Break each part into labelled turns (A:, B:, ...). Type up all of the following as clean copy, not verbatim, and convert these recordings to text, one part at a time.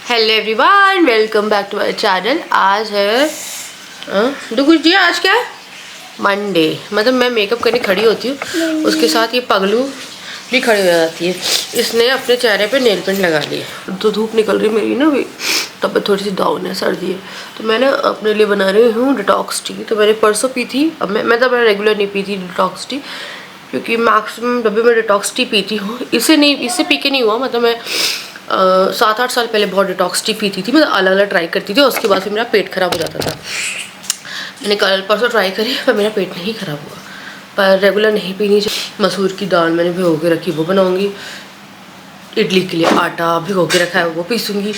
A: Hello everyone, welcome back to our channel. आज है कुछ दिया। आज क्या है? मंडे। मतलब मैं मेकअप करने खड़ी होती हूँ, उसके साथ ये पगलू भी खड़ी हो जाती है। इसने अपने चेहरे पे नेल पेंट लगा लिए। तो धूप निकल रही मेरी ना, भी तबीयत थोड़ी सी डाउन है, सर्दी है। तो मैं ना अपने लिए बना रही हूँ डिटॉक्स टी। तो मैंने परसों पी थी। अब मैं तो रेगुलर नहीं पीती डिटॉक्स टी, क्योंकि मैक्सिमम जब भी मैं डिटॉक्स टी पीती हूँ, इससे पी के नहीं हुआ। मतलब मैं 7-8 साल पहले बहुत डिटॉक्स टी पीती थी। मतलब अलग अलग ट्राई करती थी, और उसके बाद फिर मेरा पेट ख़राब हो जाता था। मैंने कल परसों ट्राई करी, पर मेरा पेट नहीं ख़राब हुआ। पर रेगुलर नहीं पीनी चाहिए। मसूर की दाल मैंने भिगो के रखी, वो बनाऊँगी। इडली के लिए आटा भिगो के रखा है, वो पीसूँगी।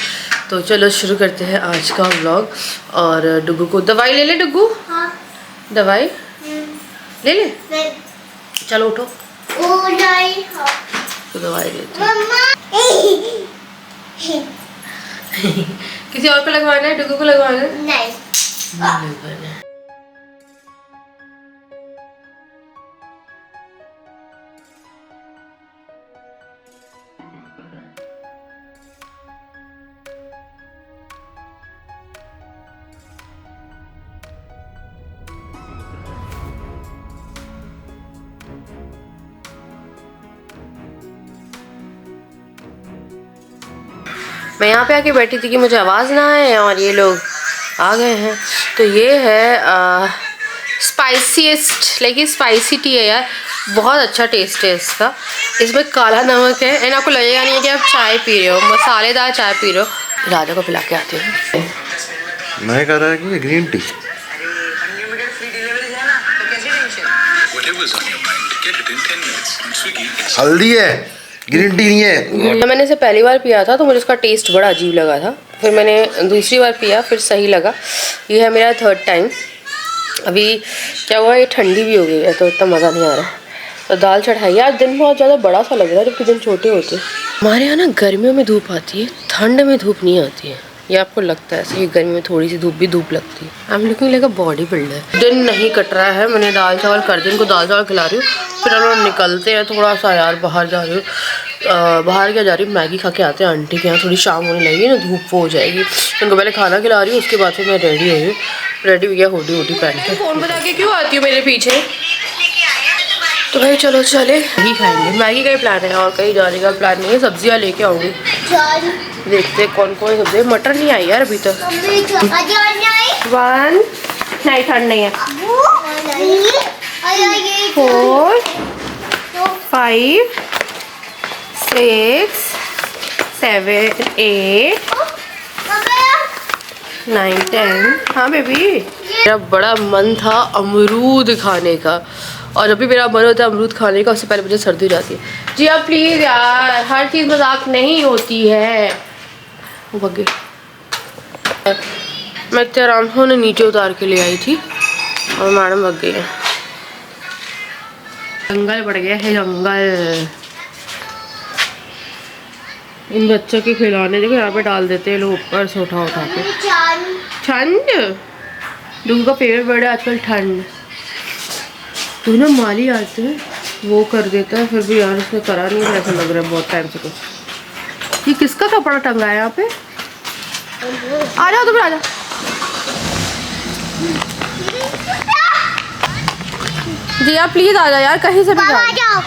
A: तो चलो शुरू करते हैं आज का व्लॉग। और डुगू को दवाई ले ले। डुगू हाँ। दवाई ले ले। चलो उठो। तो दवाई देती हूँ। किसी और को लगवाना है? डुगू को लगवाना है? नहीं लगवाना है। मैं यहाँ पे आके बैठी थी कि मुझे आवाज़ ना आए, और ये लोग आ गए हैं। तो ये है स्पाइसीएस्ट, लेकिन स्पाइसी टी है यार। बहुत अच्छा टेस्ट है इसका। इसमें काला नमक है, एंड आपको लगेगा नहीं है कि आप चाय पी रहे हो, मसालेदार चाय पी रहे हो। राजा को पिला के आते हैं।
B: मैं कह रहा है कि ग्रीन टी हल्दी है, ग्रीन टी नहीं है।
A: मैंने इसे पहली बार पिया था तो मुझे इसका टेस्ट बड़ा अजीब लगा था। फिर मैंने दूसरी बार पिया, फिर सही लगा। ये है मेरा 3rd टाइम। अभी क्या हुआ, ये ठंडी भी हो गई है तो इतना मज़ा नहीं आ रहा। तो दाल चढ़ाई। आज दिन बहुत ज़्यादा बड़ा सा लग रहा है, जबकि दिन छोटे होते हैं। हमारे यहाँ ना गर्मियों में धूप आती है, ठंड में धूप नहीं आती है। ये आपको लगता है ऐसे कि गर्मी में थोड़ी सी धूप लगती है। I am looking like a body builder. दिन नहीं कट रहा है। मैंने दाल चावल कर दी, इनको दाल चावल खिला रही हूँ। फिर हम लोग निकलते हैं थोड़ा सा यार, बाहर जा रही हूँ। बाहर क्या जा रही हूँ, मैगी खा के आते हैं आंटी के यहाँ। थोड़ी शाम होने लगेगी ना, धूप हो जाएगी। उनको पहले खाना खिला रही हूँ, उसके बाद फिर मैं रेडी हो रही हूँ। रेडी हो गया, हुडी पहन के। फ़ोन बता के क्यों आती हो मेरे पीछे? तो भाई चलो चले, मैगी खाएंगे। मैगी का ही प्लान है, और कहीं जाने का प्लान नहीं है। सब्जियाँ लेके आऊँगी, देखते हैं कौन कौन सब्जी। मटर नहीं आई यार अभी तक। 1 नहीं, ठंड नहीं है। 4 5 6 7 8 9 10। हाँ बेबी, मेरा बड़ा मन था अमरूद खाने का, और जब भी मेरा मन होता है अमरूद खाने का, उससे पहले मुझे सर्दी हो जाती है। जी आप प्लीज़ यार, हर चीज़ मजाक नहीं होती है। बगे मैं इतने आराम से उन्हें नीचे उतार के ले आई थी, और मैडम भग गई है। जंगल बढ़ गया है, जंगल। इन बच्चों के खिलौने देखो यहाँ पे डाल देते हैं लोग, ऊपर से उठा के। ठंड, डूगू का फेवरेट वर्ड है आजकल, ठंड। तो ना माली आते हैं, वो कर देता है। फिर भी यार उसने करा नहीं है, ऐसा लग रहा है बहुत टाइम से कुछ। ये किसका कपड़ा टंगा है यहाँ पे? आ जाओ तुम, आ जाओ। जी आप प्लीज आ जाओ यार, कहीं से भी आ जाओ।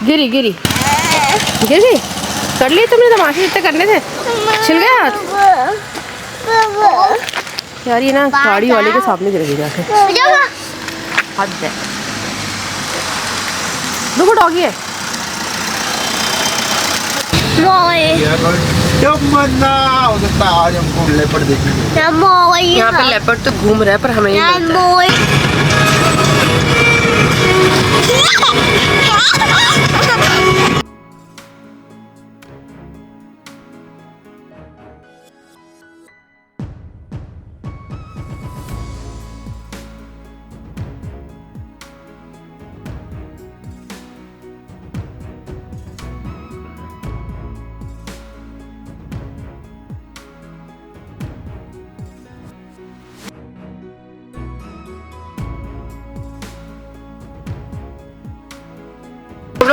A: गिरी गिरी गिरी, कर ली तुमने? तमाशे जितने करने थे, छिल गया हाथ यार। ये ना गाड़ी वाले के सामने गिर गई जाके। हद है। देखो डॉगी है। यहाँ पे लेपर्ड तो घूम रहा है, पर हमें नहीं मिलता है।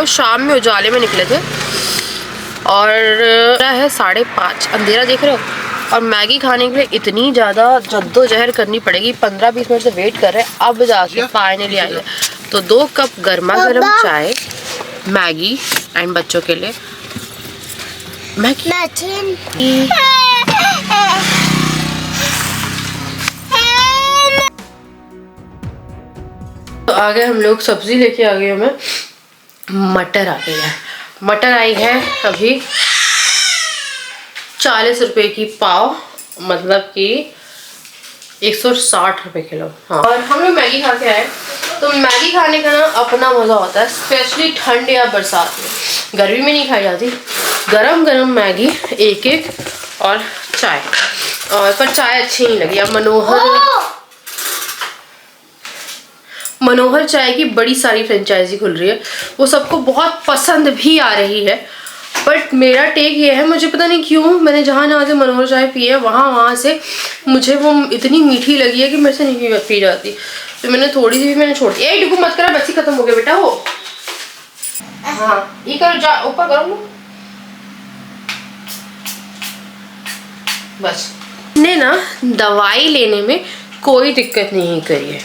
A: लोग शाम में उजाले में निकले थे और है 5:30, अंधेरा देख रहे हो। और मैगी खाने के लिए इतनी ज़्यादा जद्दोजहद करनी पड़ेगी, 15-20 मिनट से वेट कर रहे हैं, अब जाके फाइनली आई है। तो 2 कप गर्मा गर्म चाय, मैगी एंड बच्चों के लिए मैगी। तो आ गए हम लोग, सब्जी लेके आ गए हमें, मटर आ गई है। मटर आई है अभी 40 रुपए की पाव, मतलब कि 160 रुपए किलो। हाँ, और हम लोग मैगी खा के आए। तो मैगी खाने का ना अपना मज़ा होता है, स्पेशली ठंड या बरसात में। गर्मी में नहीं खाई जाती। गरम गरम मैगी एक और चाय, और पर चाय अच्छी नहीं लगी। अब मनोहर चाय की बड़ी सारी फ्रेंचाइजी खुल रही है, वो सबको बहुत पसंद भी आ रही है। बट मेरा टेक ये है, मुझे पता नहीं क्यों, मैंने जहाँ से मनोहर चाय पी है वहाँ से मुझे वो इतनी मीठी लगी है कि मेरे से नहीं पी जाती। तो मैंने थोड़ी सी भी मैंने छोड़ दी। डुगू मत करा, बच्ची खत्म हो गया बेटा वो। हाँ ये करो, जा ऊपर करो बस। ने ना दवाई लेने में कोई दिक्कत नहीं करी है,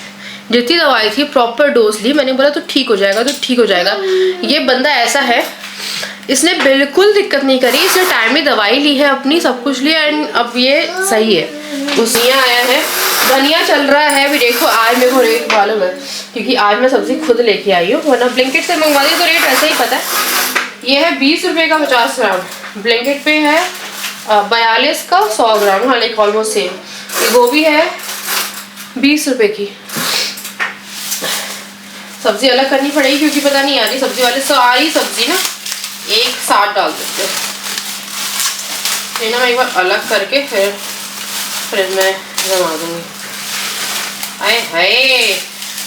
A: जितनी दवाई थी प्रॉपर डोज ली। मैंने बोला तो ठीक हो जाएगा, तो ठीक हो जाएगा। ये बंदा ऐसा है, इसने बिल्कुल दिक्कत नहीं करी। इसने टाइम में दवाई ली है अपनी, सब कुछ लिया, एंड अब ये सही है। धनिया आया है, धनिया चल रहा है अभी। देखो आज मेरे को रेट मालूम है, क्योंकि आज मैं सब्जी खुद लेके आई हूँ, वरना ब्लिंकिट से मंगवा दी तो रेट ऐसे ही पता है। ये है 20 रुपये का 50 ग्राम, ब्लिंकिट पे है 42 का 100 ग्राम। हाँ, लाइक ऑलमोस्ट सेम। ये गोभी है 20 रुपये की। सब्जी अलग करनी पड़ेगी, क्योंकि पता नहीं आ रही सब्जी वाले सारी सब्जी ना एक साथ डाल देते हैं। मैं एक बार अलग करके फिर फ्रिज में जमा दूंगी। अरे हाय,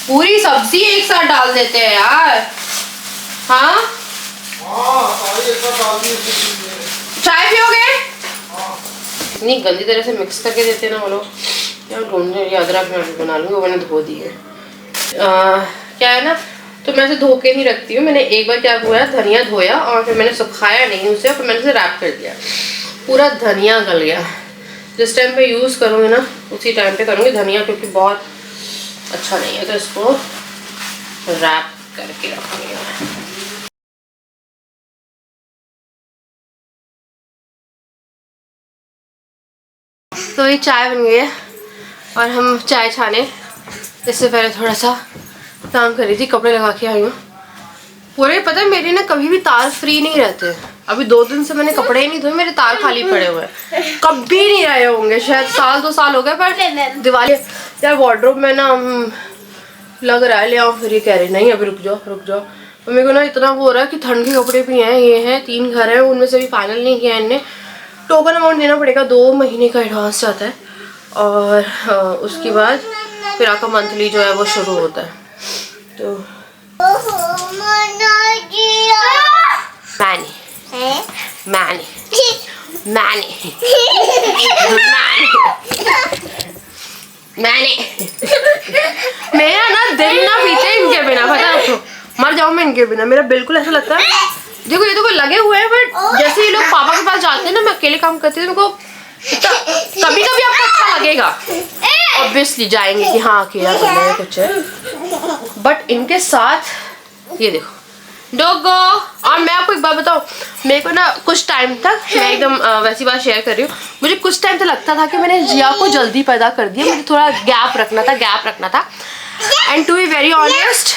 A: पूरी सब्जी एक साथ डाल देते हैं यार। हाँ चाय पियोगे? इतनी गंदी तरह से मिक्स करके देते ना वो लोग। यार ढूंढने, अदरक में बना लूँगी, वो मैंने धो दी है। क्या है ना, तो मैं इसे धो के नहीं रखती हूँ। मैंने एक बार क्या हुआ, धनिया धोया और फिर मैंने सुखाया नहीं उसे, फिर मैंने उसे रैप कर दिया, पूरा धनिया गल गया। जिस टाइम पे यूज़ करूँगी ना उसी टाइम पे करूँगी धनिया, क्योंकि बहुत अच्छा नहीं है। तो इसको रैप करके रखूँगी। तो ये चाय बन गई है और हम चाय छाने इससे पहले थोड़ा सा काम कर रही थी, कपड़े लगा के आई हूँ पूरे। पता है मेरे ना कभी भी तार फ्री नहीं रहते। अभी 2 दिन से मैंने कपड़े ही नहीं धोए, मेरे तार खाली पड़े हुए हैं। कभी नहीं रहे होंगे, शायद 1-2 साल हो गए। पर दिवाली यार वार्डरोब में ना लग रहा है ले आओ, फिर ये कह रहे नहीं अभी रुक जाओ। तो मेरे को ना इतना वो हो रहा है कि ठंड के कपड़े भी हैं। ये हैं 3 घर हैं, उनमें से भी फाइनल नहीं किया इनने। टोकन अमाउंट देना पड़ेगा, 2 महीने का एडवांस जाता है, और उसके बाद फिर आपका मंथली जो है वो शुरू होता है। तो मेरा ना दिन ना बीते इनके बिना, पता है आपको, मर जाऊँ मैं इनके बिना। मेरा बिल्कुल ऐसा लगता है, देखो ये तो कोई लगे हुए हैं, बट जैसे ये लोग पापा के पास जाते हैं ना, मैं अकेले काम करती हूँ, तो कभी कभी आपको अच्छा लगेगा, ऑब्वियसली जाएंगे कि हाँ अकेला करना है कुछ है। बट इनके साथ ये देखो डोगो। और मैं आपको एक बात बताऊँ, मेरे को ना कुछ टाइम तक, मैं एकदम वैसी बात शेयर कर रही हूँ, मुझे कुछ टाइम तक लगता था कि मैंने जिया को जल्दी पैदा कर दिया, मुझे थोड़ा गैप रखना था। And to be very honest,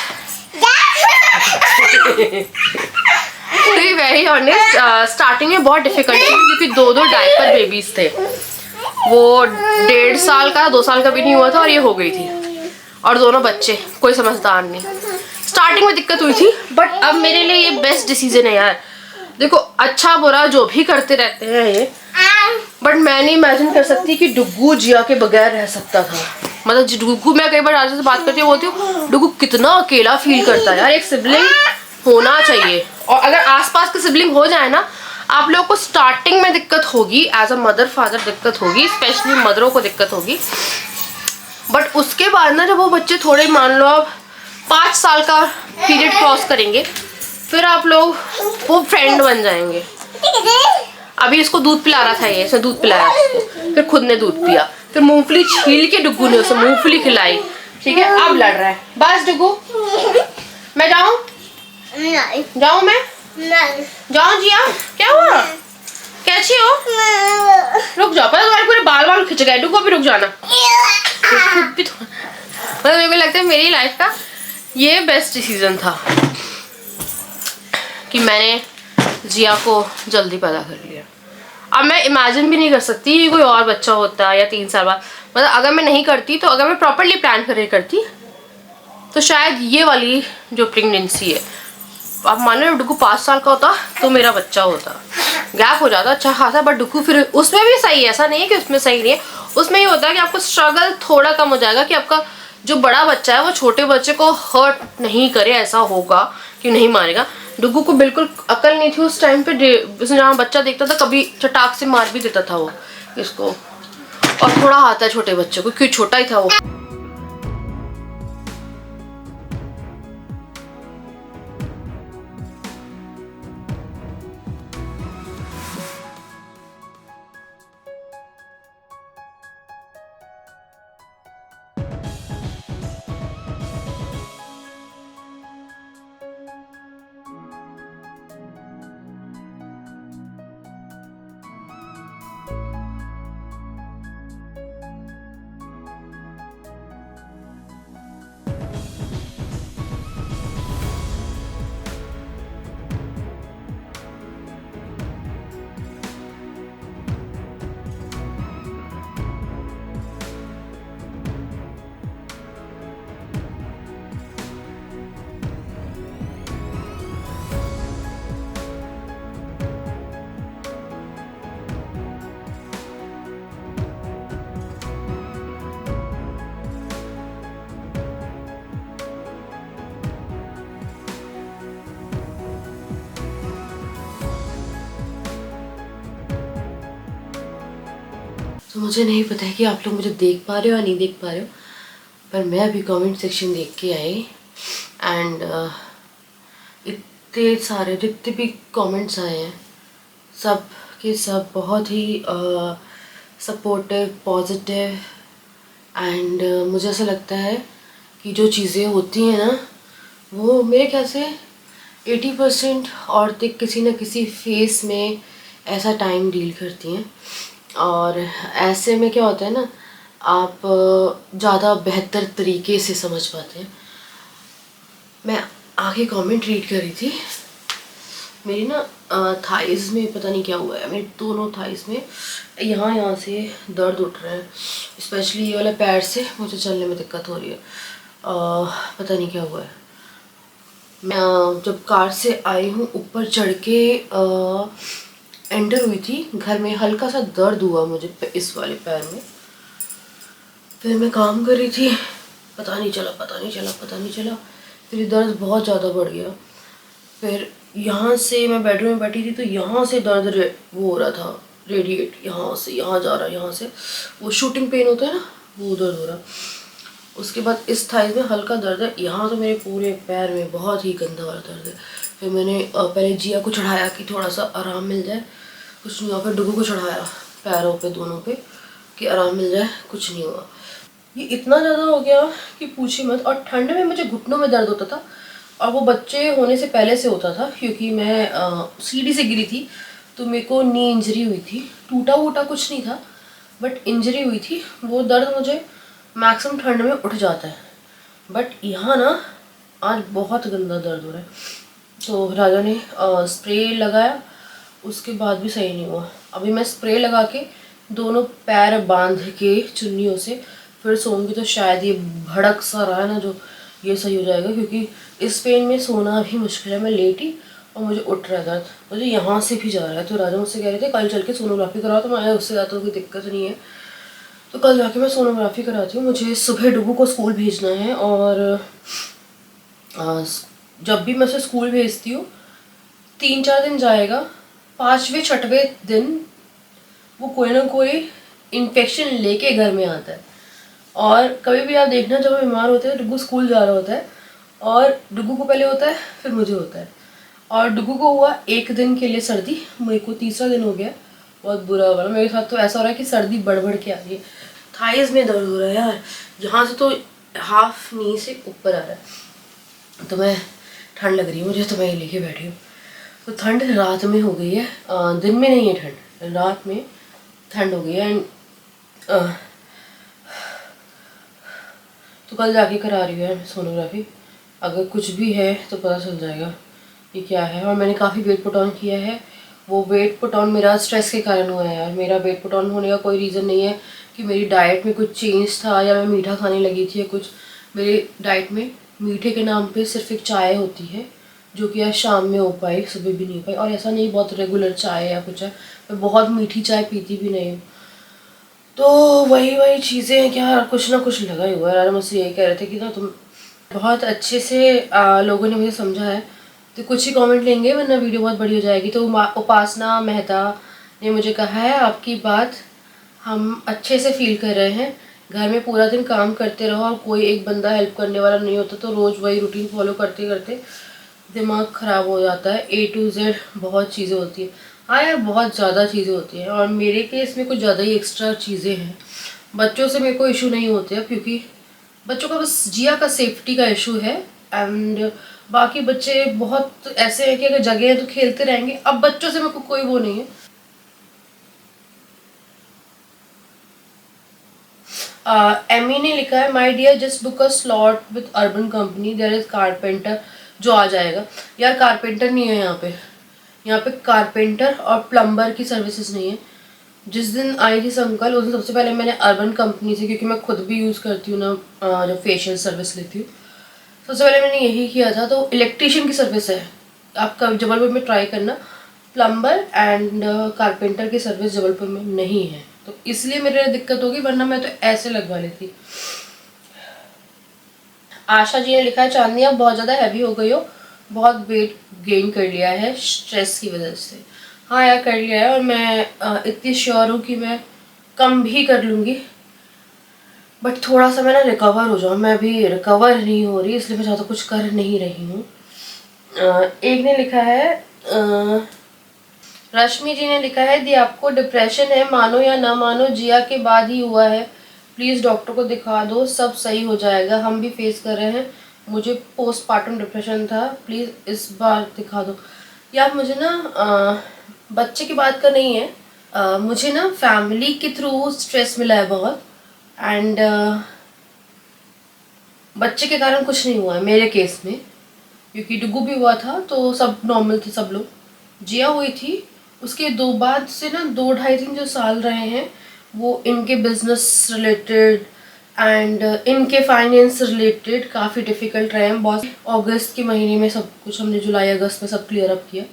A: starting में बहुत डिफिकल्ट थी, क्योंकि 2 डायपर बेबीज थे। वो 1.5 साल का 2 साल का भी नहीं हुआ था और ये हो गई थी, और दोनों बच्चे, कोई समझदार नहीं। स्टार्टिंग में दिक्कत हुई थी, बट अब मेरे लिए ये बेस्ट डिसीजन है यार। देखो अच्छा बुरा जो भी करते रहते हैं ये, बट मैं नहीं इमेजिन कर सकती कि डुग्गू जिया के बगैर रह सकता था। मतलब डुग्गू, मैं कई बार राजा से बात करती हूँ, बोलती हूँ डुग्गू कितना अकेला फील करता है यार। एक सिबलिंग होना चाहिए, और अगर आसपास के सिबलिंग हो जाए ना, आप लोगों को स्टार्टिंग में दिक्कत होगी, एज अ मदर फादर दिक्कत होगी, स्पेशली मदरों को दिक्कत होगी। बट उसके बाद ना जब वो बच्चे थोड़े, मान लो आप 5 साल का पीरियड क्रॉस करेंगे, फिर आप लोग वो फ्रेंड बन जाएंगे। अभी इसको दूध पिला रहा था, ये इसने दूध पिलाया उसको, फिर खुद ने दूध पिया, फिर मूंगफली छील के डुग्गू ने उसे मूंगफली खिलाई। ठीक है, अब लड़ रहा है। बस डुग्गू, मैं जाऊं? जाऊं मैं? जाऊं जिया? क्या हुआ? कैसी हो? रुक जाओ, पता तुम्हारे पूरे बाल बाल खिंच गए। डुग्गू अभी रुक जाना। खुद भी तो मेरे को लगता है मेरी लाइफ का ये बेस्ट डिसीजन था कि मैंने जिया को जल्दी पैदा कर लिया। अब मैं इमेजिन भी नहीं कर सकती कि कोई और बच्चा होता या 3 साल बाद, मतलब अगर मैं नहीं करती तो अगर मैं प्रॉपरली प्लान करके करती तो शायद ये वाली जो प्रेगनेंसी है, आप मान लो डुग्गू 5 साल का होता तो मेरा बच्चा होता, गैप हो जाता अच्छा खासा। बट डुग्गू फिर उसमें भी सही है, ऐसा नहीं है कि उसमें सही नहीं है। उसमें ये होता है कि आपको स्ट्रगल थोड़ा कम हो जाएगा कि आपका जो बड़ा बच्चा है वो छोटे बच्चे को हर्ट नहीं करे, ऐसा होगा कि नहीं मारेगा। डुग्गू को बिल्कुल अकल नहीं थी उस टाइम पे, जहाँ बच्चा देखता था कभी चटाक से मार भी देता था वो इसको, और थोड़ा आता है छोटे बच्चे को क्योंकि छोटा ही था वो। तो मुझे नहीं पता है कि आप लोग मुझे देख पा रहे हो या नहीं देख पा रहे हो, पर मैं अभी कमेंट सेक्शन देख के आई एंड इतने सारे जितने भी कमेंट्स आए हैं सब के सब बहुत ही सपोर्टिव, पॉजिटिव एंड मुझे ऐसा लगता है कि जो चीज़ें होती हैं ना वो मेरे ख्याल से 80% औरतें किसी न किसी फेस में ऐसा टाइम डील करती हैं। और ऐसे में क्या होता है ना, आप ज़्यादा बेहतर तरीके से समझ पाते हैं। मैं आगे कमेंट रीड कर रही थी, मेरी ना थाइज़ में पता नहीं क्या हुआ है, मेरे दोनों थाइज़ में यहाँ से दर्द उठ रहा है, स्पेशली ये वाला पैर से मुझे चलने में दिक्कत हो रही है। पता नहीं क्या हुआ है। मैं जब कार से आई हूँ ऊपर चढ़ के एंटर हुई थी घर में, हल्का सा दर्द हुआ मुझे इस वाले पैर में। फिर मैं काम कर रही थी, पता नहीं चला, फिर ये दर्द बहुत ज़्यादा बढ़ गया। फिर यहाँ से मैं बेडरूम में बैठी थी तो यहाँ से दर्द वो हो रहा था, रेडिएट यहाँ से यहाँ जा रहा है, यहाँ से वो शूटिंग पेन होता है ना वो दर्द हो रहा। उसके बाद इस थाइज़ में हल्का दर्द है, यहाँ तो मेरे पूरे पैर में बहुत ही गंदा वाला दर्द है। फिर मैंने पहले जिया को चढ़ाया कि थोड़ा सा आराम मिल जाए, कुछ नहीं हुआ। फिर डुग्गू को चढ़ाया पैरों पे दोनों पे कि आराम मिल जाए, कुछ नहीं हुआ। ये इतना ज़्यादा हो गया कि पूछिए मत। और ठंड में मुझे घुटनों में दर्द होता था, और वो बच्चे होने से पहले से होता था क्योंकि मैं सीढ़ी से गिरी थी तो मेरे को नी इंजरी हुई थी। टूटा वूटा कुछ नहीं था बट इंजरी हुई थी। वो दर्द मुझे मैक्सिमम ठंड में उठ जाता है, बट यहाँ ना आज बहुत गंदा दर्द हो रहा है। तो राजा ने स्प्रे लगाया, उसके बाद भी सही नहीं हुआ। अभी मैं स्प्रे लगा के दोनों पैर बांध के चुन्नियों से फिर सोऊंगी तो शायद ये भड़क सा रहा है ना जो, ये सही हो जाएगा। क्योंकि इस पेन में सोना भी मुश्किल है, मैं लेटी और मुझे उठ रहा है दर्द, मुझे यहाँ से भी जा रहा है। तो राजा मुझसे कह रहे थे कल चल के सोनोग्राफी कराओ, तो मैं उससे ज़्यादा कोई दिक्कत नहीं है तो कल जाके मैं सोनोग्राफी कराती हूँ। मुझे सुबह डुग्गू को स्कूल भेजना है, और जब भी मैं उसे स्कूल भेजती हूँ 3-4 दिन जाएगा, 5वें-6वें दिन वो कोई ना कोई इन्फेक्शन लेके घर में आता है। और कभी भी आप देखना जब हम बीमार होते हैं डुग्गू स्कूल जा रहा होता है, और डुग्गू को पहले होता है फिर मुझे होता है। और डुगू को हुआ 1 दिन के लिए सर्दी, मेरे को तीसरा दिन हो गया, बहुत बुरा हो रहा है मेरे साथ। तो ऐसा हो रहा है कि सर्दी बढ़ बढ़ के आ रही है, थाइस में दर्द हो रहा है यार, यहाँ से तो हाफ नी से ऊपर आ रहा है। तो मैं ठंड लग रही है मुझे, तो मैं ये लेके बैठी हूँ। तो ठंड रात में हो गई है, दिन में नहीं है ठंड, रात में ठंड हो गई है। एंड तो कल जाके करा रही है सोनोग्राफी, अगर कुछ भी है तो पता चल जाएगा कि क्या है। और मैंने काफ़ी वेट पुट ऑन किया है, वो वेट पुट ऑन मेरा स्ट्रेस के कारण हुआ है यार। मेरा वेट पुट ऑन होने का कोई रीज़न नहीं है कि मेरी डाइट में कुछ चेंज था या मैं मीठा खाने लगी थी या कुछ। मेरी डाइट में मीठे के नाम पे सिर्फ एक चाय होती है, जो कि आज शाम में हो पाई, सुबह भी नहीं हो पाई। और ऐसा नहीं बहुत रेगुलर चाय या कुछ है, मैं बहुत मीठी चाय पीती भी नहीं हूँ। तो वही चीज़ें हैं क्या, कुछ ना कुछ लगा ही हुआ है यार। मुझसे यही कह रहे थे कि ना तुम बहुत अच्छे से लोगों ने मुझे समझा है, तो कुछ ही कमेंट लेंगे वरना वीडियो बहुत बड़ी हो जाएगी। तो उपासना मेहता ने मुझे कहा है आपकी बात हम अच्छे से फील कर रहे हैं, घर में पूरा दिन काम करते रहो और कोई एक बंदा हेल्प करने वाला नहीं होता, तो रोज़ वही रूटीन फॉलो करते करते दिमाग ख़राब हो जाता है। A to Z बहुत चीज़ें होती हैं। हाँ यार बहुत ज़्यादा चीज़ें होती हैं, और मेरे केस में कुछ ज़्यादा ही एक्स्ट्रा चीज़ें हैं। बच्चों से मेरे को इशू नहीं होते अब, क्योंकि बच्चों का बस जिया का सेफ्टी का इशू है। एंड बाकी बच्चे बहुत ऐसे हैं कि अगर जगह है तो खेलते रहेंगे। अब बच्चों से मेरे को कोई वो नहीं है। एमी ने लिखा है my dear just book a slot with Urban Company, there is carpenter जो आ जाएगा। यार कारपेंटर नहीं है यहाँ पे कारपेंटर और प्लम्बर की सर्विसेज नहीं है। जिस दिन आई थी संकल उस दिन सबसे पहले मैंने अर्बन कंपनी से, क्योंकि मैं खुद भी यूज़ करती हूँ ना, जो फेशियल सर्विस लेती हूँ, सबसे पहले मैंने यही किया था। तो इलेक्ट्रीशियन की सर्विस है, आप कब जबलपुर में ट्राई करना। प्लम्बर एंड कारपेंटर की सर्विस जबलपुर में नहीं है, तो इसलिए मेरे दिक्कत होगी, वरना मैं तो ऐसे लगवा लेती। आशा जी ने लिखा है चांदनी आप बहुत ज़्यादा हैवी हो गई हो, बहुत वेट गेन कर लिया है स्ट्रेस की वजह से। हाँ यार कर लिया है, और मैं इतनी श्योर हूँ कि मैं कम भी कर लूँगी, बट थोड़ा सा मैं ना रिकवर हो जाऊँ। मैं अभी रिकवर नहीं हो रही, इसलिए मैं ज़्यादा कुछ कर नहीं रही हूँ। एक ने लिखा है रश्मि जी ने लिखा है दी आपको डिप्रेशन है, मानो या ना मानो जिया के बाद ही हुआ है, प्लीज़ डॉक्टर को दिखा दो, सब सही हो जाएगा। हम भी फेस कर रहे हैं, मुझे पोस्टपार्टम डिप्रेशन था, प्लीज़ इस बार दिखा दो। यार मुझे ना बच्चे की बात का नहीं है, मुझे ना फैमिली के थ्रू स्ट्रेस मिला है बहुत। एंड बच्चे के कारण कुछ नहीं हुआ है मेरे केस में, क्योंकि डुगू भी हुआ था तो सब नॉर्मल थे सब लोग। जिया हुई थी उसके दो बाद से ना 2-2.5-3 जो साल रहे हैं वो इनके बिजनेस रिलेटेड एंड इनके फाइनेंस रिलेटेड काफ़ी डिफ़िकल्ट रहे हैं बहुत। अगस्त के महीने में सब कुछ हमने जुलाई अगस्त में सब क्लियर अप किया।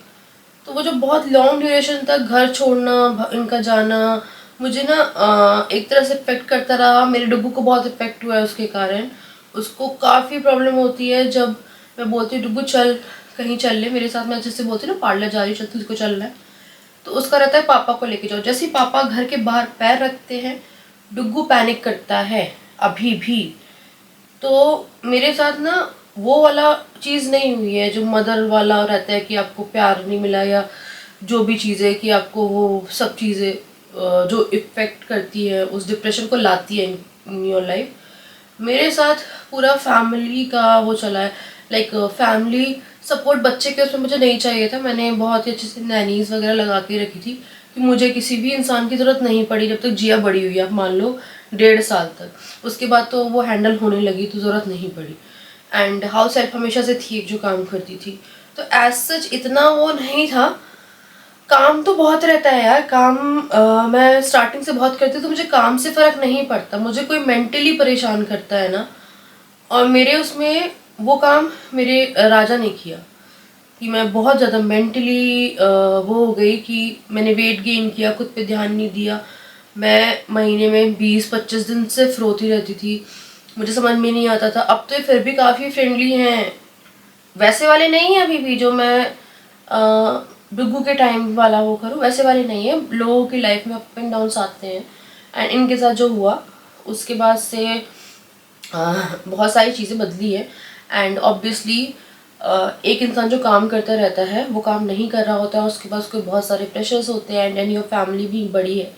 A: तो वो जो बहुत लॉन्ग ड्यूरेशन तक घर छोड़ना, इनका जाना, मुझे ना एक तरह से इफेक्ट करता रहा। मेरे डुगू को बहुत इफेक्ट हुआ है उसके कारण, उसको काफ़ी प्रॉब्लम होती है जब मैं बोलती हूँ डुगू चल कहीं चल ले मेरे साथ। मैं जैसे बोलती हूँ ना पार्लर जा रही चल तुझको चलना है, तो उसका रहता है पापा को लेके जाओ। जैसे ही पापा घर के बाहर पैर रखते हैं डुगू पैनिक करता है अभी भी। तो मेरे साथ ना वो वाला चीज़ नहीं हुई है जो मदर वाला रहता है कि आपको प्यार नहीं मिला या जो भी चीज़ें, कि आपको वो सब चीज़ें जो इफ़ेक्ट करती है उस डिप्रेशन को लाती है इन योर लाइफ। मेरे साथ पूरा फैमिली का वो चला है, लाइक फैमिली सपोर्ट बच्चे के उसमें मुझे नहीं चाहिए था। मैंने बहुत ही अच्छे से नैनीज़ वगैरह लगा के रखी थी कि मुझे किसी भी इंसान की ज़रूरत नहीं पड़ी जब तक जिया बड़ी हुई, आप मान लो 1.5 साल तक। उसके बाद तो वो हैंडल होने लगी तो ज़रूरत नहीं पड़ी। एंड हाउस हेल्प हमेशा से थी एक जो काम करती थी, तो एज सच इतना वो नहीं था। काम तो बहुत रहता है यार, काम मैं स्टार्टिंग से बहुत करती हूँ, तो मुझे काम से फ़र्क नहीं पड़ता। मुझे कोई मेंटली परेशान करता है ना, और मेरे उसमें वो काम मेरे राजा ने किया कि मैं बहुत ज़्यादा मेंटली वो हो गई कि मैंने वेट गेन किया, खुद पे ध्यान नहीं दिया। मैं महीने में 20-25 दिन से रोती रहती थी, मुझे समझ में नहीं आता था। अब तो फिर भी काफ़ी फ्रेंडली हैं, वैसे वाले नहीं हैं अभी भी जो मैं डुगू के टाइम वाला वो करूँ, वैसे वाले नहीं है। लोगों की लाइफ में अप एंड डाउन्स आते हैं, एंड इनके साथ जो हुआ उसके बाद से बहुत सारी चीज़ें बदली है। एंड ऑब्वियसली एक इंसान जो काम करता रहता है वो काम नहीं कर रहा होता है, उसके पास कोई बहुत सारे प्रेशर्स होते हैं, एंड योर फैमिली भी बड़ी है,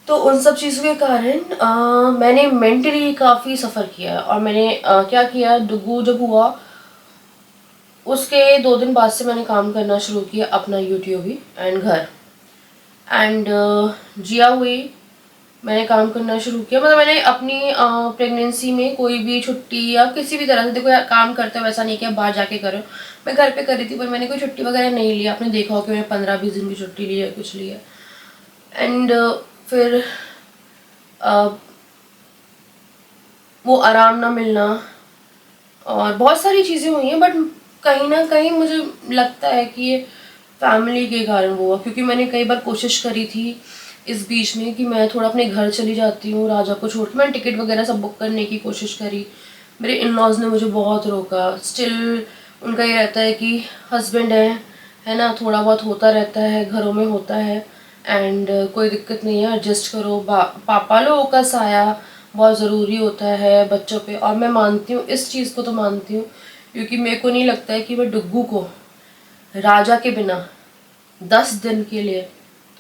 A: तो उन सब चीज़ों के कारण मैंने मेंटली काफ़ी सफ़र किया है। और मैंने क्या किया, डुगू जब हुआ उसके 2 दिन बाद से मैंने काम करना शुरू किया अपना यूट्यूब ही एंड घर एंड जिया हुई मैंने काम करना शुरू किया। मतलब मैंने अपनी प्रेगनेंसी में कोई भी छुट्टी या किसी भी तरह से, देखो यार काम करते हो वैसा नहीं कि आप बाहर जाके करो, मैं घर पे कर रही थी, पर मैंने कोई छुट्टी वगैरह नहीं लिया। आपने देखा हो कि मैंने 15-20 दिन की छुट्टी ली है, कुछ लिया एंड फिर वो आराम ना मिलना और बहुत सारी चीज़ें हुई हैं, बट कहीं ना कहीं मुझे लगता है कि ये फैमिली के कारण वो हुआ, क्योंकि मैंने कई बार कोशिश करी थी इस बीच में कि मैं थोड़ा अपने घर चली जाती हूँ राजा को छोड़ के। मैंने टिकट वगैरह सब बुक करने की कोशिश करी, मेरे इन लॉज ने मुझे बहुत रोका। स्टिल उनका ये रहता है कि हस्बैंड है ना, थोड़ा बहुत होता रहता है, घरों में होता है एंड कोई दिक्कत नहीं है, एडजस्ट करो। पापा लोगों का साया बहुत ज़रूरी होता है बच्चों पे, और मैं मानती हूँ, इस चीज़ को तो मानती हूँ, क्योंकि मेरे को नहीं लगता है कि मैं डुग्गू को राजा के बिना 10 दिन के लिए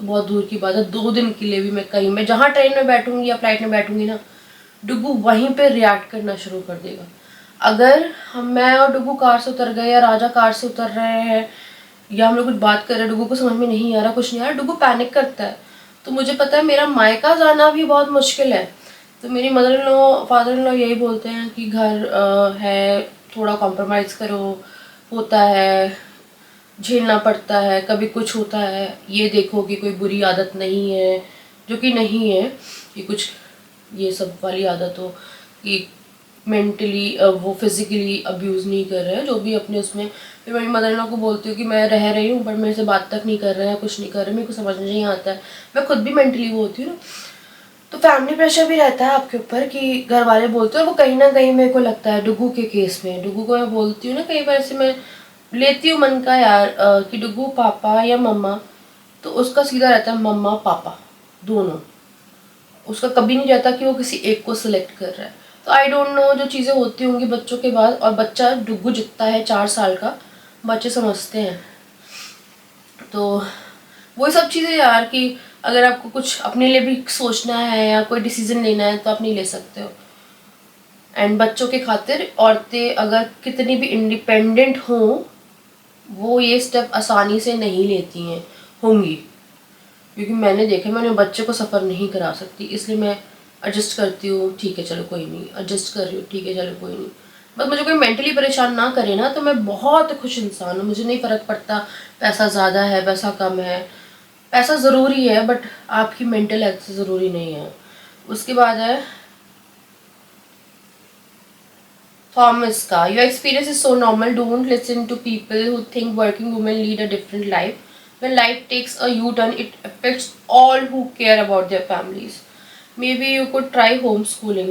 A: तो बहुत दूर की बात है, 2 दिन के लिए भी मैं कहीं, मैं जहाँ ट्रेन में बैठूंगी या फ्लाइट में बैठूंगी ना, डुग्गू वहीं पे रिएक्ट करना शुरू कर देगा। अगर मैं और डुग्गू कार से उतर गए या राजा कार से उतर रहे हैं या हम लोग कुछ बात कर रहे हैं, डुग्गू को समझ में नहीं आ रहा, कुछ नहीं आ रहा, डुग्गू पैनिक करता है। तो मुझे पता है मेरा मायका जाना भी बहुत मुश्किल है, तो मेरी mother in law father in law यही बोलते हैं कि घर है, थोड़ा कॉम्प्रोमाइज़ करो, होता है, झेलना पड़ता है, कभी कुछ होता है, ये देखो कि कोई बुरी आदत नहीं है, जो कि नहीं है कि कुछ ये सब वाली आदत हो कि मेंटली वो फिजिकली अब्यूज़ नहीं कर रहे हैं, जो भी अपने उसमें। फिर मेरी मदर इन लॉ को बोलती हूँ कि मैं रह रही हूँ बट मेरे से बात तक नहीं कर रहे हैं, कुछ नहीं कर रहे, मेरे को समझ नहीं आता है, मैं खुद भी मेंटली वो होती हूँ ना। तो फैमिली प्रेशर भी रहता है आपके ऊपर कि घर वाले बोलते हैं, वो कहीं ना कहीं मेरे को लगता है डुग्गू के केस में, डुग्गू को मैं बोलती हूँ ना कई बार से मैं लेती हूँ मन का यार कि डुग्गू पापा या मम्मा, तो उसका सीधा रहता है मम्मा पापा दोनों, उसका कभी नहीं रहता कि वो किसी एक को सिलेक्ट कर रहा है। तो आई डोंट नो जो चीज़ें होती होंगी बच्चों के बाद, और बच्चा डुग्गू जितना है 4 साल का, बच्चे समझते हैं। तो वही सब चीज़ें यार कि अगर आपको कुछ अपने लिए भी सोचना है या कोई डिसीजन लेना है तो आप नहीं ले सकते हो। एंड बच्चों के खातिर औरतें अगर कितनी भी इंडिपेंडेंट हों, वो ये स्टेप आसानी से नहीं लेती हैं होंगी, क्योंकि मैंने देखा, मैंने बच्चे को सफ़र नहीं करा सकती, इसलिए मैं एडजस्ट करती हूँ, ठीक है चलो कोई नहीं, एडजस्ट कर रही हूँ, ठीक है चलो कोई नहीं। बस मुझे कोई मेंटली परेशान ना करे ना, तो मैं बहुत खुश इंसान हूँ, मुझे नहीं फ़र्क पड़ता पैसा ज़्यादा है पैसा कम है, पैसा ज़रूरी है बट आपकी मेंटल हेल्थ ज़रूरी नहीं है। उसके बाद है थॉमस का, your experience is so normal, don't listen to people who think working women lead a different life, when life takes a U-turn it affects all who care about their families. Maybe you could try homeschooling.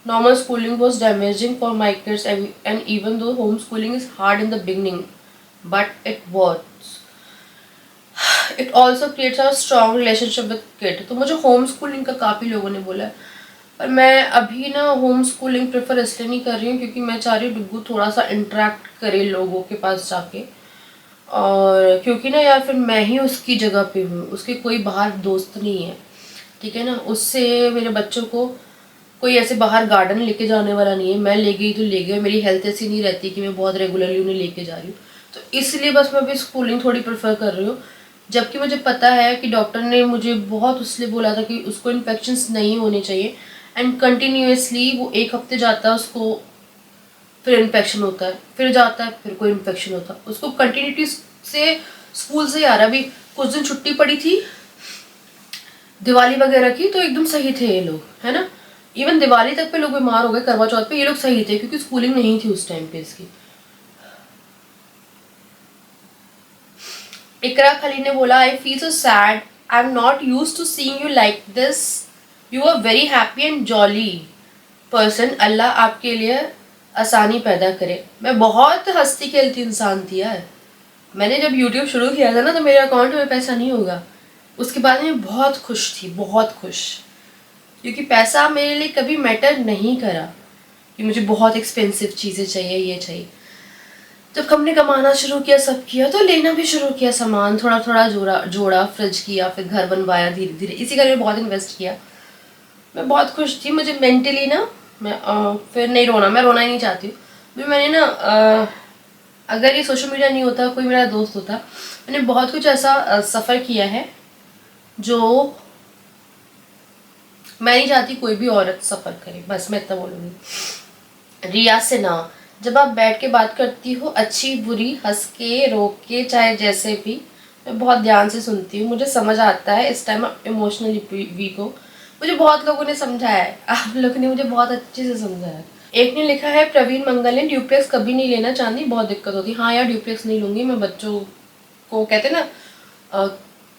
A: Normal schooling was damaging for my kids, and even though homeschooling is hard in the beginning, but it works. It also creates a strong relationship with kid. तो मुझे homeschooling का काफ़ी लोगों ने बोला है, पर मैं अभी ना होम स्कूलिंग प्रेफर इसलिए नहीं कर रही हूँ क्योंकि मैं चाह रही हूँ डुग्गू थोड़ा सा इंटरेक्ट करे लोगों के पास जाके, और क्योंकि ना यार फिर मैं ही उसकी जगह पे हूँ, उसके कोई बाहर दोस्त नहीं है, ठीक है ना। उससे मेरे बच्चों को कोई ऐसे बाहर गार्डन लेके जाने वाला नहीं है, मैं ले गई तो ले गई, मेरी हेल्थ ऐसी नहीं रहती कि मैं बहुत रेगुलरली उन्हें लेके जा रही हूँ, तो इसलिए बस मैं अभी स्कूलिंग थोड़ी प्रेफर कर रही हूँ। जबकि मुझे पता है कि डॉक्टर ने मुझे बहुत उसलिए बोला था कि उसको इन्फेक्शंस नहीं होने चाहिए, एंड कंटिन्यूसली वो 1 हफ्ते जाता है उसको, फिर इन्फेक्शन होता है, फिर जाता है, फिर कोई इन्फेक्शन होता है, उसको कंटिन्यूटी से स्कूल से आ रहा। अभी कुछ दिन छुट्टी पड़ी थी दिवाली वगैरह की, तो एकदम सही थे ये लोग, है ना, इवन दिवाली तक पे लोग बीमार हो गए, करवा चौथ पे ये लोग सही थे क्योंकि स्कूलिंग नहीं थी उस टाइम पे इसकी। इकरा खली ने बोला, I feel so sad, I am not used to seeing you like this, you are very happy and jolly person, Allah आपके लिए आसानी पैदा करे। मैं बहुत हंसती खेलती इंसान थी यार, मैंने जब YouTube शुरू किया था ना तो मेरे अकाउंट में पैसा नहीं होगा, उसके बाद मैं बहुत खुश थी, बहुत खुश, क्योंकि पैसा मेरे लिए कभी मैटर नहीं करा कि मुझे बहुत एक्सपेंसिव चीज़ें चाहिए, ये चाहिए। तो हमने कमाना शुरू किया, सब किया, तो लेना भी शुरू किया सामान, थोड़ा थोड़ा जोड़ा, फ्रिज किया, फिर घर बनवाया धीरे धीरे। इसी घर में बहुत इन्वेस्ट किया। मैं बहुत खुश थी। मुझे मेंटली ना, मैं फिर नहीं रोना, मैं रोना ही नहीं चाहती हूँ। मैंने ना अगर ये सोशल मीडिया नहीं होता, कोई मेरा दोस्त होता, मैंने बहुत कुछ ऐसा सफ़र किया है जो मैं नहीं चाहती कोई भी औरत सफ़र करे। बस मैं इतना बोलूँगी। रिया से ना, जब आप बैठ के बात करती हो, अच्छी बुरी, हंस के, रोक के, चाहे जैसे भी, मैं बहुत ध्यान से सुनती हूँ। मुझे समझ आता है इस टाइम आप इमोशनली वीक हो। मुझे बहुत लोगों ने समझाया है, आप लोगों ने मुझे बहुत अच्छे से समझाया है। एक ने लिखा है, प्रवीण मंगल, ड्यूप्लेक्स कभी नहीं लेना, चांदी बहुत दिक्कत होती है। हाँ यार, ड्यूप्लेक्स नहीं लूँगी मैं। बच्चों को कहते ना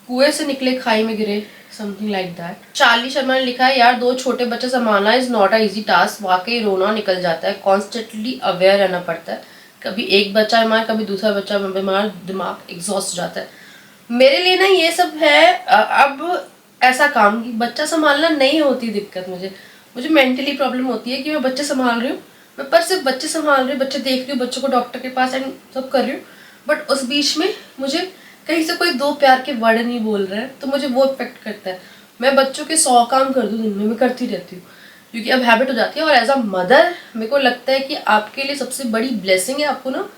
A: कुएं से निकले खाई में गिरे, something like that. Charlie Sharma ने लिखा है, यार 2 छोटे बच्चे संभालना is not a easy task. वाकई रोना निकल जाता है। कॉन्स्टेंटली अवेयर रहना पड़ता है। कभी एक बच्चा बीमार, कभी दूसरा बच्चा बीमार, दिमाग एग्जॉस्ट हो जाता है। मेरे लिए ना ये सब है अब ऐसा काम कि बच्चा संभालना नहीं होती दिक्कत। मुझे मेंटली प्रॉब्लम होती है कि मैं बच्चे संभाल रही हूँ, मैं पर सिर्फ बच्चे संभाल रही हूँ, बच्चे देख रही हूँ, बच्चों को डॉक्टर के पास एंड सब कर रही हूँ, बट उस बीच में मुझे कहीं से कोई 2 प्यार के वर्ड नहीं बोल रहा है, तो मुझे वो इफेक्ट करता है। मैं बच्चों के 100 काम कर दूँ दिन में, मैं करती रहती हूँ, क्योंकि अब हैबिट हो जाती है। और एज अ मदर मेरे को लगता है कि आपके लिए सबसे बड़ी ब्लेसिंग है, आपको ना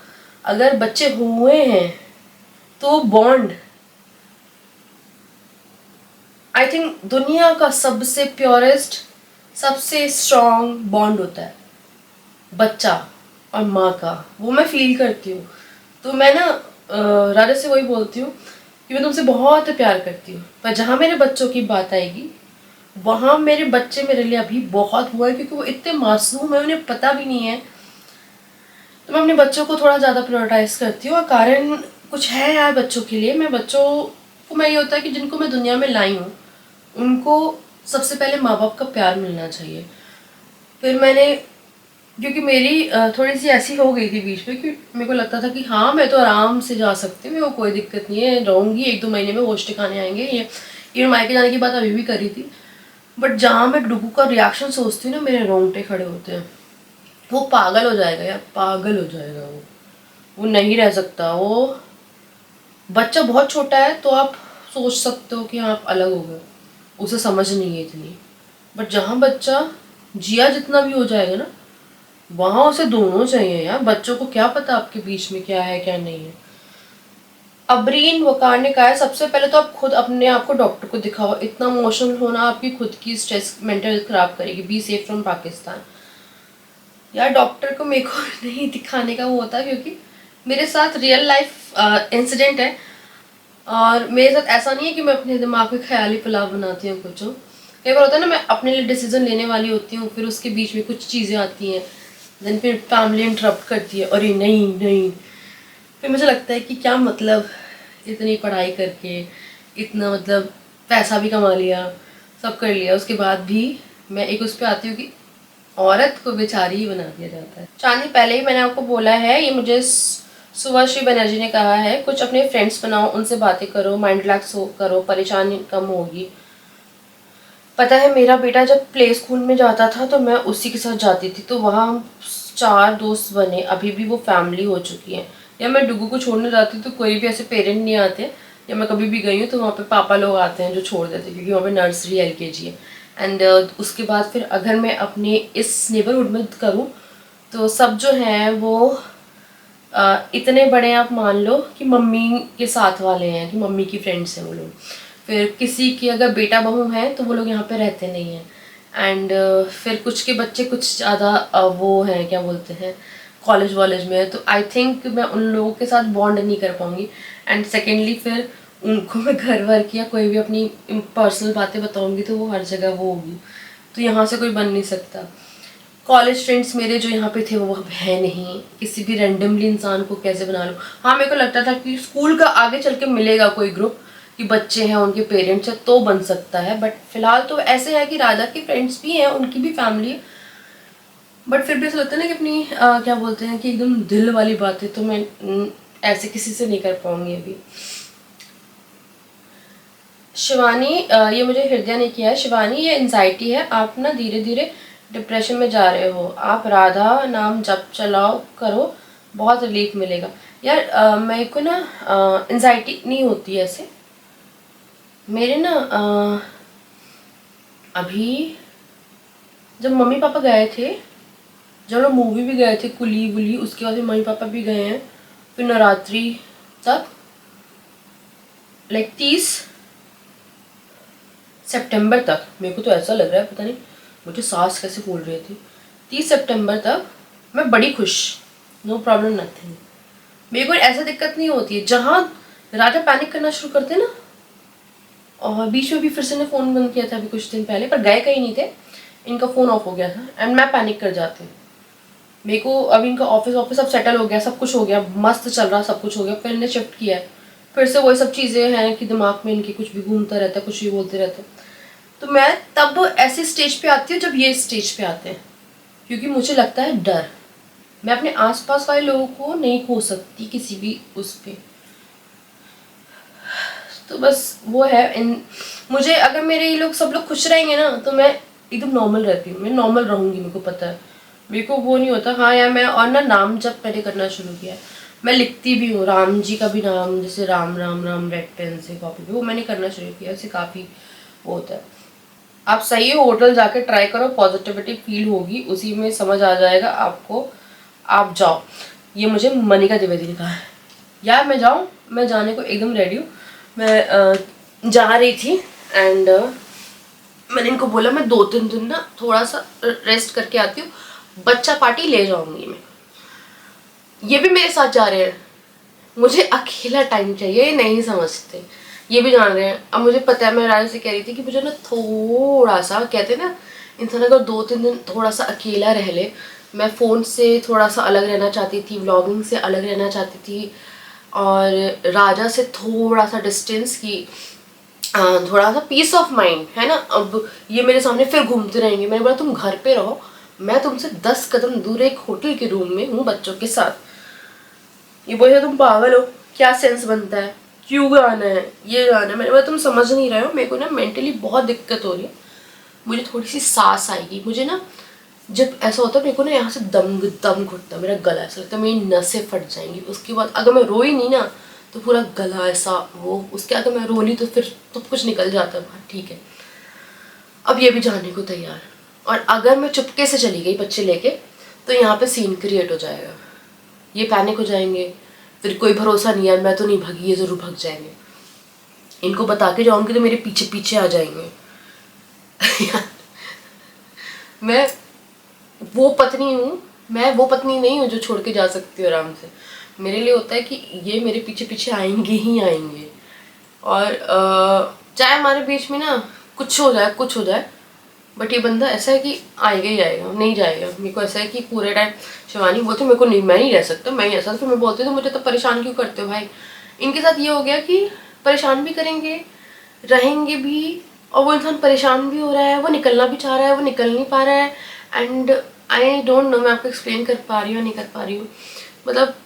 A: अगर बच्चे हुए हैं तो बॉन्ड, आई थिंक दुनिया का सबसे प्योरेस्ट, सबसे स्ट्रॉन्ग बॉन्ड होता है बच्चा और माँ का। वो मैं फील करती हूँ। तो मैं ना राजा से वही बोलती हूँ कि मैं तुमसे बहुत प्यार करती हूँ, पर जहाँ मेरे बच्चों की बात आएगी वहाँ मेरे बच्चे मेरे लिए अभी बहुत हुआ है, क्योंकि वो इतने मासूम है, उन्हें पता भी नहीं है। तो मैं अपने बच्चों को थोड़ा ज़्यादा प्रायोरिटाइज करती हूँ। और कारण कुछ है यार बच्चों के लिए। मैं बच्चों को, मैं ये होता है कि जिनको मैं दुनिया में लाई हूँ उनको सबसे पहले माँ बाप का प्यार मिलना चाहिए। फिर मैंने, क्योंकि मेरी थोड़ी सी ऐसी हो गई थी बीच में कि मेरे को लगता था कि हाँ मैं तो आराम से जा सकती हूँ, मेरे को कोई दिक्कत नहीं है, रहूँगी 1-2 महीने में होश ठिकाने आएंगे। ये मायके जाने की बात अभी भी करी थी, बट जहाँ मैं डुगू का रिएक्शन सोचती हूँ ना, मेरे रोंगटे खड़े होते हैं। वो पागल हो जाएगा यार, पागल हो जाएगा वो नहीं रह सकता। वो बच्चा बहुत छोटा है तो आप सोच सकते हो कि हाँ आप अलग हो गए, उसे समझ नहीं है इतनी, बट जहाँ बच्चा जिया जितना भी हो जाएगा ना, वहाँ उसे दोनों चाहिए यार। बच्चों को क्या पता आपके बीच में क्या है क्या नहीं है। अबरीन वकार ने कहा है, सबसे पहले तो आप खुद अपने आप को डॉक्टर को दिखाओ। इतना इमोशनल होना आपकी खुद की स्ट्रेस, मेंटल हेल्थ खराब करेगी। Be safe from Pakistan. यार डॉक्टर को मेरे को नहीं दिखाने का वो होता, क्योंकि मेरे साथ रियल लाइफ इंसिडेंट है, और मेरे साथ ऐसा नहीं है कि मैं अपने दिमाग में ख्याली पुलाव बनाती हूँ कुछ। कई बार होता है ना, मैं अपने लिए डिसीजन लेने वाली होती हूँ, फिर उसके बीच में कुछ चीज़ें आती हैं, देन फिर फैमिली इंटरप्ट करती है, अरे नहीं नहीं, फिर मुझे लगता है कि क्या मतलब, इतनी पढ़ाई करके इतना मतलब पैसा भी कमा लिया, सब कर लिया, उसके बाद भी मैं एक उस पर आती हूँ कि औरत को बेचारी ही बना दिया जाता है। चांदी, पहले ही मैंने आपको बोला है, ये मुझे सुभाश्री बनर्जी ने कहा है, कुछ अपने फ्रेंड्स बनाओ, उनसे बातें करो, माइंड रिलैक्स करो, परेशानी कम होगी। पता है मेरा बेटा जब प्ले स्कूल में जाता था तो मैं उसी के साथ जाती थी, तो वहाँ हम 4 दोस्त बने, अभी भी वो फैमिली हो चुकी है। या मैं डुगू को छोड़ने जाती हूँ तो कोई भी ऐसे पेरेंट नहीं आते, या मैं कभी भी गई हूँ तो वहाँ पे पापा लोग आते हैं जो छोड़ देते हैं, क्योंकि वहाँ पे नर्सरी LKG है। एंड उसके बाद फिर अगर मैं अपने इस नेबरहुड में करूँ तो सब जो हैं वो इतने बड़े, आप मान लो कि मम्मी के साथ वाले हैं, कि मम्मी की फ्रेंड्स हैं वो लोग। फिर किसी की अगर बेटा बहू है तो वो लोग यहाँ पे रहते नहीं हैं। एंड फिर कुछ के बच्चे कुछ ज़्यादा वो हैं, क्या बोलते हैं, कॉलेज वॉलेज में है, तो आई थिंक मैं उन लोगों के साथ बॉन्ड नहीं कर पाऊँगी। एंड सेकेंडली फिर उनको मैं घर वर की या कोई भी अपनी पर्सनल बातें बताऊँगी तो वो हर जगह वो होगी, तो यहाँ से कोई बन नहीं सकता। कॉलेज फ्रेंड्स मेरे जो यहाँ पे थे वो अब है नहीं, किसी भी रैंडमली इंसान को कैसे बना लो। हाँ मेरे को लगता था कि स्कूल का आगे चल के मिलेगा कोई ग्रुप कि बच्चे हैं उनके पेरेंट्स हैं तो बन सकता है, बट फिलहाल तो ऐसे है कि राजा के फ्रेंड्स भी हैं, उनकी भी फैमिली है, बट फिर भी ऐसा लगता है ना कि अपनी क्या बोलते हैं कि एकदम दिल वाली बातें तो मैं ऐसे किसी से नहीं कर पाऊंगी अभी। शिवानी, ये मुझे हृदय ने किया है, शिवानी ये एंजाइटी है, आप ना धीरे धीरे डिप्रेशन में जा रहे हो, आप राधा नाम जप चलाओ करो, बहुत रिलीफ मिलेगा यार। मेरे को ना एंजाइटी नहीं होती ऐसे मेरे ना। अभी जब मम्मी पापा गए थे, जब लोग मूवी भी गए थे कुली वुली, उसके बाद मम्मी पापा भी गए हैं, फिर नवरात्रि तक लाइक 30 सितंबर तक, मेरे को तो ऐसा लग रहा है पता नहीं मुझे सांस कैसे फूल रही थी, 30 सितंबर तक मैं बड़ी खुश, नो प्रॉब्लम नथिंग। मेरे को ऐसा दिक्कत नहीं होती है। जहाँ राजा पैनिक करना शुरू करते ना, और बीच में भी फिर से ने फ़ोन बंद किया था अभी कुछ दिन पहले, पर गए कहीं नहीं थे, इनका फ़ोन ऑफ हो गया था एंड मैं पैनिक कर जाती हूँ। मेरे को अभी इनका ऑफिस सब सेटल हो गया, सब कुछ हो गया, मस्त चल रहा, सब कुछ हो गया, फिर इन्हें शिफ्ट किया है, फिर से वही सब चीज़ें हैं कि दिमाग में इनके कुछ भी घूमता रहता है, कुछ भी बोलते रहते हैं। तो मैं तब ऐसी स्टेज पे आती हूँ जब ये स्टेज पे आते हैं, क्योंकि मुझे लगता है डर, मैं अपने आसपास वाले लोगों को नहीं खो सकती किसी भी उस पर। तो बस वो है मुझे अगर मेरे ये लोग सब लोग खुश रहेंगे ना तो मैं एकदम नॉर्मल रहती हूँ, मैं नॉर्मल रहूँगी, मेरे को पता है, मेरे को वो नहीं होता। हाँ यार मैं और ना नाम जब मैंने करना शुरू किया है, मैं लिखती भी हूँ राम जी का भी नाम, जैसे राम राम राम रेड पेन से कॉपी पे, वो मैंने करना शुरू किया, उससे काफ़ी वो होता है। आप सही होटल जाके ट्राई करो, पॉजिटिविटी फील होगी, उसी में समझ आ जाएगा आपको, आप जाओ। ये मुझे मनिका द्विवेदी ने कहा है यार, मैं जाऊँ, मैं जाने को एकदम रेडी हूँ। मैं जा रही थी एंड मैंने इनको बोला मैं 2-3 दिन ना थोड़ा सा रेस्ट करके आती हूँ, बच्चा पार्टी ले जाऊंगी मैं। ये भी मेरे साथ जा रहे हैं, मुझे अकेला टाइम चाहिए, ये नहीं समझते, ये भी जान रहे हैं। अब मुझे पता है, मैं राजा से कह रही थी कि मुझे ना थोड़ा सा, कहते ना इंसान अगर 2-3 दिन थोड़ा सा अकेला रह ले, मैं फ़ोन से थोड़ा सा अलग रहना चाहती थी, व्लॉगिंग से अलग रहना चाहती थी, और राजा से थोड़ा सा डिस्टेंस की, थोड़ा सा पीस ऑफ माइंड है ना। अब ये मेरे सामने फिर घूमते रहेंगे, मैंने बोला तुम घर पे रहो, मैं तुमसे 10 कदम दूर एक होटल के रूम में हूँ बच्चों के साथ। ये बोले तुम पागल हो, क्या सेंस बनता है, क्यों गाना है, ये गाना है। मैंने बोला तुम समझ नहीं रहे हो, मेरे को ना मेंटली बहुत दिक्कत हो रही है, मुझे थोड़ी सी सांस आएगी। मुझे ना जब ऐसा होता है मेरे को ना यहाँ से दम घुटता है, मेरा गला ऐसा लगता है मेरी नसें फट जाएंगी। उसके बाद अगर मैं रोई नहीं ना तो पूरा गला ऐसा वो, उसके अगर मैं रो ली तो फिर तो कुछ निकल जाता है बाहर, ठीक है। अब ये भी जाने को तैयार, और अगर मैं चुपके से चली गई बच्चे लेके तो यहाँ पे सीन क्रिएट हो जाएगा, ये पैनिक हो जाएंगे, फिर कोई भरोसा नहीं है, मैं तो नहीं भागी, ये ज़रूर भाग जाएंगे, इनको बता के जाऊँगी तो मेरे पीछे पीछे आ जाएंगे। मैं वो पत्नी हूँ, मैं वो पत्नी नहीं हूँ जो छोड़ के जा सकती हूँ आराम से। मेरे लिए होता है कि ये मेरे पीछे पीछे आएंगे ही आएंगे, और चाहे हमारे बीच में ना कुछ हो जाए, बट ये बंदा ऐसा है कि आएगा ही आएगा, नहीं जाएगा। मेरे को ऐसा है कि पूरे टाइम शिवानी बोलती मेरे को नहीं, मैं नहीं रह सकता, मैं ही ऐसा, तो फिर मैं बोलती तो मुझे तो परेशान क्यों करते हो भाई। इनके साथ ये हो गया कि परेशान भी करेंगे, रहेंगे भी, और वो इंसान परेशान भी हो रहा है, वो निकलना भी चाह रहा है, वो निकल नहीं पा रहा है। एंड आई डोंट नो मैं आपको एक्सप्लेन कर पा रही हूँ नहीं कर पा रही हूँ, मतलब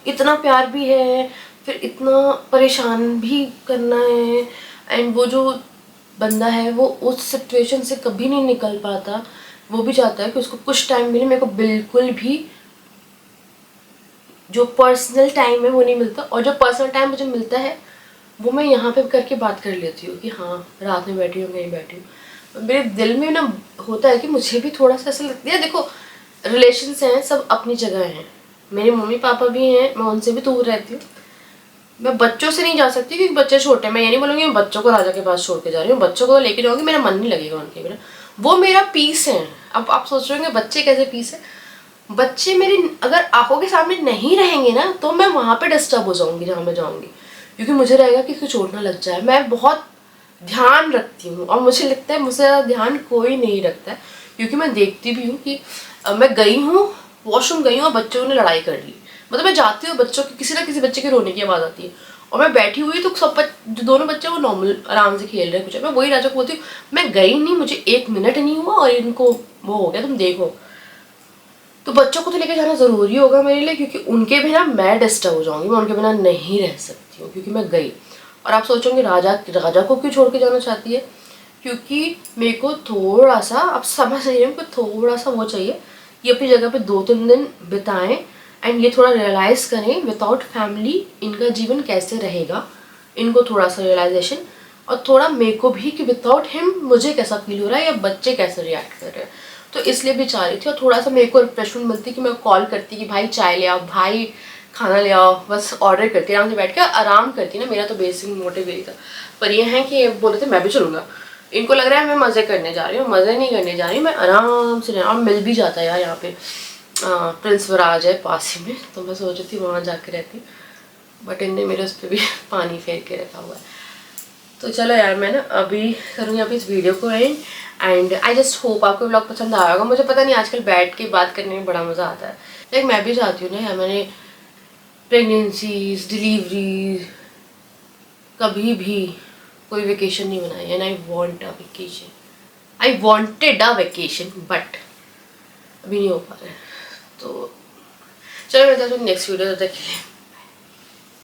A: इतना प्यार भी है, फिर इतना परेशान भी करना है। एंड वो जो बंदा है वो उस सिचुएशन से कभी नहीं निकल पाता, वो भी चाहता है कि उसको कुछ टाइम मिले। मेरे को बिल्कुल भी जो पर्सनल टाइम है वो नहीं मिलता, और जो पर्सनल टाइम मुझे मिलता है वो मैं यहाँ पे करके बात कर लेती हूँ कि हाँ रात में बैठी हूँ, कहीं बैठी हूँ। मेरे दिल में ना होता है कि मुझे भी थोड़ा सा ऐसा लगता है, देखो रिलेशंस हैं सब अपनी जगह हैं, मेरे मम्मी पापा भी हैं, मैं उनसे भी दूर रहती हूँ, मैं बच्चों से नहीं जा सकती क्योंकि बच्चे छोटे हैं। मैं ये नहीं बोलूँगी मैं बच्चों को राजा के पास छोड़ के जा रही हूँ, बच्चों को तो लेके जाऊँगी, मेरा मन नहीं लगेगा उनके बिना, वो मेरा पीस है। अब आप सोच रहे होंगे बच्चे कैसे पीस है, बच्चे मेरी अगर आंखों के सामने नहीं रहेंगे ना तो मैं वहाँ पे डिस्टर्ब हो जाऊँगी जहाँ मैं जाऊँगी, क्योंकि मुझे रहेगा कि कुछ चोट ना लग जाए। मैं बहुत ध्यान रखती हूँ, और मुझे लगता है मुझसे ज़्यादा ध्यान कोई नहीं रखता है, क्योंकि मैं देखती भी हूँ कि मैं गई हूँ वॉशरूम गई हूँ और बच्चों ने लड़ाई कर ली, मतलब मैं जाती हूँ बच्चों की किसी ना किसी बच्चे के रोने की आवाज़ आती है, और मैं बैठी हुई तो सब जो दोनों बच्चे वो नॉर्मल आराम से खेल रहे हैं कुछ, मैं वही राजा को बोलती हूँ मैं गई नहीं, मुझे 1 मिनट नहीं हुआ और इनको वो हो गया, तुम देखो। तो बच्चों को तो लेके जाना ज़रूरी होगा मेरे लिए, क्योंकि उनके बिना मैं डिस्टर्ब हो जाऊँगी, मैं उनके बिना नहीं रह सकती हूँ क्योंकि मैं गई। और आप सोचोगे राजा को क्यों छोड़ के जाना चाहती है, क्योंकि मेरे को थोड़ा सा, आप समझ रही हैं, थोड़ा सा वो चाहिए कि अपनी जगह पे 2-3 दिन बिताएं, एंड ये थोड़ा रियलाइज़ करें विदाउट फैमिली इनका जीवन कैसे रहेगा, इनको थोड़ा सा रियलाइजेशन, और थोड़ा मेरे को भी कि विदाउट हिम मुझे कैसा फील हो रहा है या बच्चे कैसे रिएक्ट कर रहे हैं। तो इसलिए भी चाह रही थी, और थोड़ा सा मेरे को रिफ्रेशमेंट मिलती कि मैं कॉल करती कि भाई चाय ले आओ, भाई खाना ले आओ, बस ऑर्डर करती आराम से बैठ के आराम करती ना। मेरा तो बेसिक मोटिव यही था। पर ये है कि बोल रहे थे मैं भी चलूँगा, इनको लग रहा है मैं मज़े करने जा रही हूँ, मज़े नहीं करने जा रही, मैं आराम से और मिल भी जाता है यार यहाँ पे प्रिंस वराज है पास ही में, तो मैं सोच रही थी वहाँ जाके रहती, बट इनने मेरे उस पर भी पानी फेर के रखा हुआ है। तो चलो यार मैं ना अभी करूँगी अभी इस वीडियो को एंड आई जस्ट होप आपको व्लॉग पसंद आया होगा। मुझे पता नहीं आजकल बैठ के बात करने में बड़ा मज़ा आता है, लाइक मैं भी चाहती हूँ ना यार, मैंने प्रेगनेंसीज डिलीवरीज कभी भी कोई वेकेशन नहीं बनाई, and I want a vacation, I wanted a vacation, but अभी नहीं हो पा रहा है। तो चलो मिलते हैं नेक्स्ट वीडियो, तक के लिए